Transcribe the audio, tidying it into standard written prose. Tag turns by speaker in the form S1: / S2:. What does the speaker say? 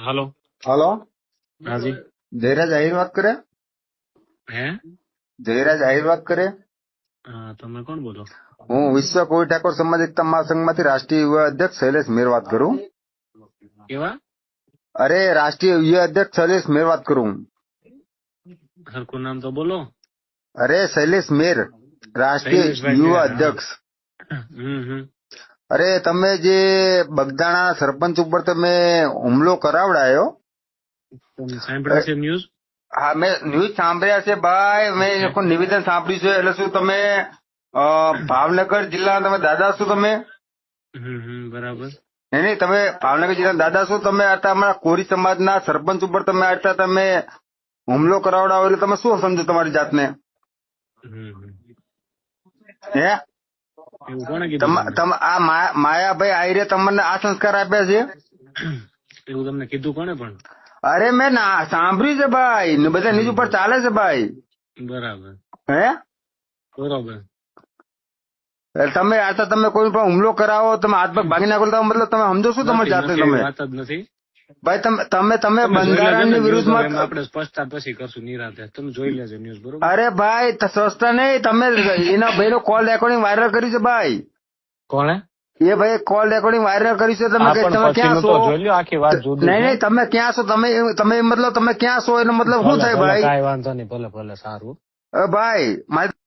S1: હાલો.
S2: Hello,
S1: હાજી.
S2: જયરાજ આહિર વાત કરે?
S1: હે?
S2: જયરાજ આહિર વાત કરે?
S1: હા, તમે કોણ બોલો?
S2: હું વિશ્વ કોળી ઠાકોર સમાજ એકતા મહાસંઘમાંથી રાષ્ટ્રીય યુવા અધ્યક્ષ શૈલેષ મેર વાત કરું.
S1: કેવા?
S2: અરે, રાષ્ટ્રીય યુવા અધ્યક્ષ શૈલેષ મેર વાત કરું.
S1: હરખું નામ તો બોલો.
S2: અરે, શૈલેષ મેર, રાષ્ટ્રીય
S1: શૈલેષભાઈ
S2: યુવા
S1: મેર, હા.
S2: અધ્યક્ષ. અરે, તમે જે બગદાણા સરપંચ ઉપર તમે હુમલો કરાવડાયો.
S1: તમે સાંભળ્યા છે ન્યૂઝ?
S2: હા, મેં ન્યૂઝ સાંભળ્યા છે ભાઈ. મેં એ લોકો નિવેદન સાંભળ્યું છે. એટલે શું તમે ભાવનગર જિલ્લાના તમે દાદા છો તમે?
S1: બરાબર.
S2: નહીં, તમે ભાવનગર જિલ્લાના દાદા છો. તમે આટલા અમારા કોરી સમાજના સરપંચ ઉપર તમે આટલા તમે હુમલો કરાવડાવો એટલે તમે શું સમજો તમારી જાતને? હે?
S1: એવું કોણે કીધું તમને?
S2: આ માયાભાઈ આહિરે તમને આ સંસ્કાર આપ્યા છે?
S1: એવું તમને કીધું કોણે પણ?
S2: અરે, મેં સાંભળ્યું છે ભાઈ. બધા ન્યૂઝ ઉપર ચાલે છે ભાઈ.
S1: બરાબર.
S2: હે?
S1: બરોબર.
S2: તમે આટલા તમે કોઈ પણ હુમલો કરાવો, તમે હાથ પગ ભાગી નાખો, મતલબ તમે સમજો શું તમારી જાતને? તમે
S1: વાત જ નથી
S2: ભાઈ, તમે બંધારણની વિરુદ્ધમાં.
S1: આપણે સ્પષ્ટતા પછી કરશું નિરાંતે. તમે જોઈ લેજો ન્યૂઝ. બરોબર.
S2: અરે ભાઈ, સસ્તા નહીં. તમે એના ભાઈનો કોલ રેકોર્ડિંગ વાયરલ કર્યું છે ભાઈ.
S1: કોણે?
S2: એ ભાઈ કોલ રેકોર્ડિંગ વાયરલ કર્યું છે. તમે ક્યાં છો? નહીં, તમે ક્યાં છો? તમે મતલબ તમે ક્યાં છો એનો મતલબ શું થાય ભાઈ?
S1: કાંઈ વાંધો નહીં, ભલે ભલે, સારું.
S2: ભાઈ મારી